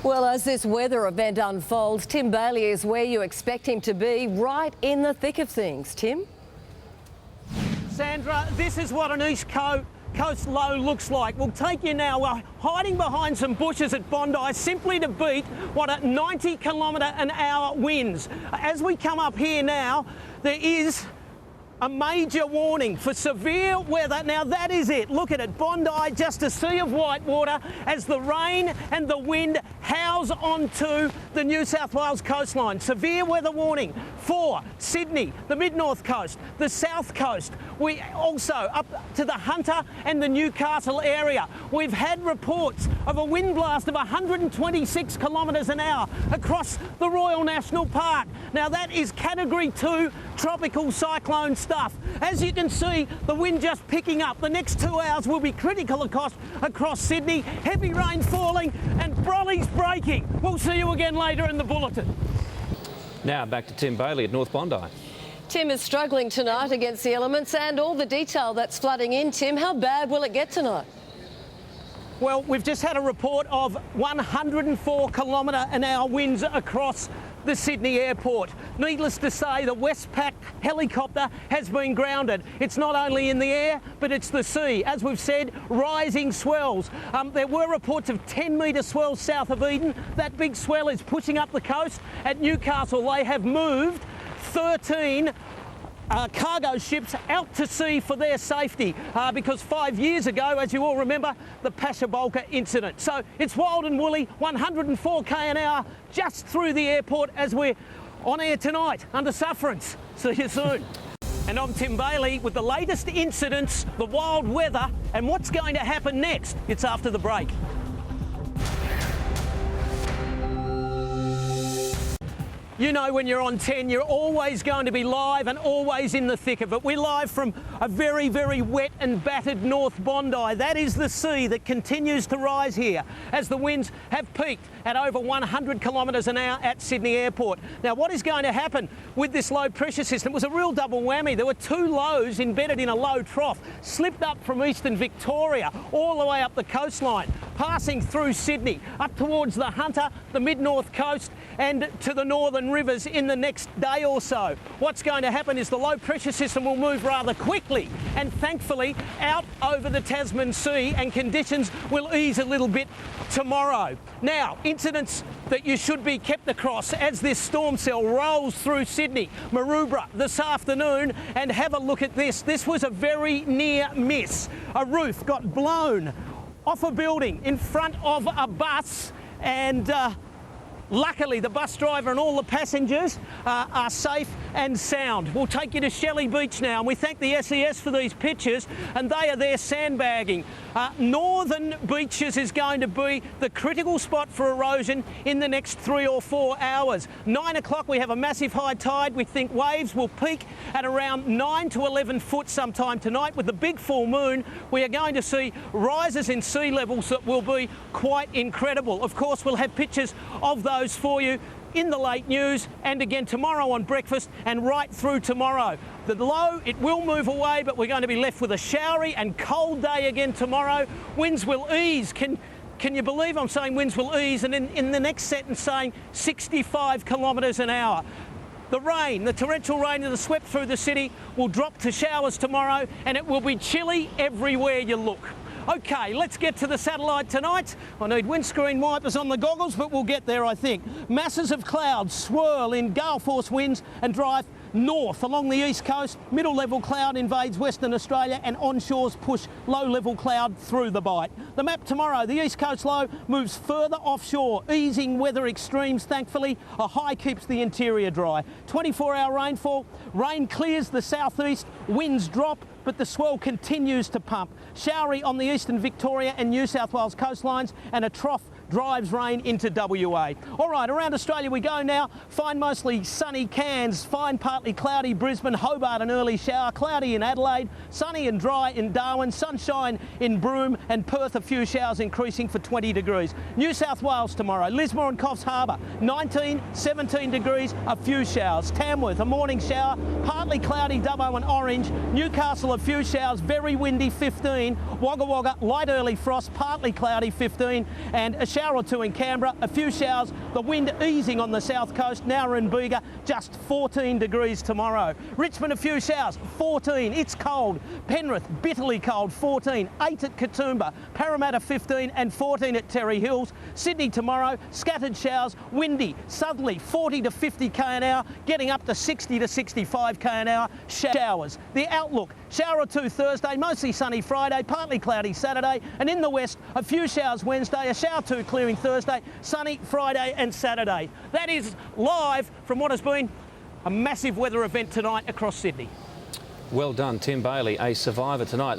Well, as this weather event unfolds, Tim Bailey is where you expect him to be, right in the thick of things. Tim? Sandra, this is what an East Coast low looks like. We'll take you now. We're hiding behind some bushes at Bondi simply to beat what a 90 km/h winds. As we come up here now, there is a major warning for severe weather. Now that is it. Look at it. Bondi, just a sea of white water as the rain and the wind howls onto the New South Wales coastline. Severe weather warning for Sydney, the mid-north coast, the south coast. We also up to the Hunter and the Newcastle area. We've had reports of a wind blast of 126 km/h across the Royal National Park. Now that is Category 2 tropical cyclone stuff. As you can see, the wind just picking up. The next 2 hours will be critical across Sydney. Heavy rain falling and brollies breaking. We'll see you again later in the bulletin. Now back to Tim Bailey at North Bondi. Tim is struggling tonight against the elements and all the detail that's flooding in. Tim, how bad will it get tonight? Well, we've just had a report of 104 km/h winds across the Sydney airport. Needless to say, the Westpac helicopter has been grounded. It's not only in the air, but it's the sea. As we've said, rising swells. There were reports of 10-metre swells south of Eden. That big swell is pushing up the coast. At Newcastle, they have moved 13 cargo ships out to sea for their safety because 5 years ago, as you all remember, the Pasha Bulka incident. So it's wild and woolly, 104 km/h just through the airport as we're on air tonight under sufferance. See you soon. And I'm Tim Bailey with the latest incidents, the wild weather, and what's going to happen next. It's after the break. You know, when you're on 10, you're always going to be live and always in the thick of it. We're live from a very, very wet and battered North Bondi. That is the sea that continues to rise here as the winds have peaked at over 100 km/h at Sydney Airport. Now, what is going to happen with this low pressure system was a real double whammy. There were two lows embedded in a low trough, slipped up from eastern Victoria all the way up the coastline, passing through Sydney, up towards the Hunter, the mid-north coast, and to the northern rivers in the next day or so. What's going to happen is the low pressure system will move rather quickly and thankfully out over the Tasman Sea, and conditions will ease a little bit tomorrow. Now, incidents that you should be kept across as this storm cell rolls through Sydney, Maroubra this afternoon, and have a look at this. This was a very near miss. A roof got blown off a building in front of a bus, and luckily, the bus driver and all the passengers are safe and sound. We'll take you to Shelley Beach now, and we thank the SES for these pictures, and they are there sandbagging. Northern Beaches is going to be the critical spot for erosion in the next 3 or 4 hours. 9 o'clock, we have a massive high tide. We think waves will peak at around 9 to 11 foot sometime tonight. With the big full moon, we are going to see rises in sea levels that will be quite incredible. Of course, we'll have pictures of those for you in the late news and again tomorrow on breakfast and right through tomorrow. The low, it will move away, but we're going to be left with a showery and cold day again tomorrow. Winds will ease. Can you believe I'm saying winds will ease, and in the next sentence saying 65 km/h. The rain, the torrential rain that has swept through the city will drop to showers tomorrow, and it will be chilly everywhere you look. Okay, let's get to the satellite tonight. I need windscreen wipers on the goggles, but we'll get there, I think. Masses of clouds swirl in gale force winds and drive north along the east coast. Middle level cloud invades Western Australia, and onshores push low level cloud through the bight. The map tomorrow, the east coast low moves further offshore, easing weather extremes thankfully. A high keeps the interior dry. 24-hour rainfall, rain clears the southeast, winds drop, but the swell continues to pump. Showery on the eastern Victoria and New South Wales coastlines, and a trough drives rain into WA. All right, around Australia we go now. Fine mostly sunny Cairns, fine partly cloudy Brisbane, Hobart an early shower, cloudy in Adelaide, sunny and dry in Darwin, sunshine in Broome, and Perth a few showers increasing for 20 degrees. New South Wales tomorrow, Lismore and Coffs Harbour, 19, 17 degrees, a few showers. Tamworth a morning shower, partly cloudy Dubbo and Orange, Newcastle a few showers, very windy 15, Wagga Wagga light early frost, partly cloudy 15, and a shower shower or two in Canberra, a few showers, the wind easing on the south coast, Nowra and Bega, just 14 degrees tomorrow. Richmond, a few showers, 14, it's cold. Penrith, bitterly cold, 14, 8 at Katoomba, Parramatta 15 and 14 at Terry Hills. Sydney tomorrow, scattered showers, windy, southerly 40 to 50 k an hour, getting up to 60 to 65 k an hour, showers. The outlook, shower or two Thursday, mostly sunny Friday, partly cloudy Saturday, and in the west, a few showers Wednesday, a shower or two clearing Thursday, sunny Friday and Saturday. That is live from what has been a massive weather event tonight across Sydney. Well done, Tim Bailey, a survivor tonight.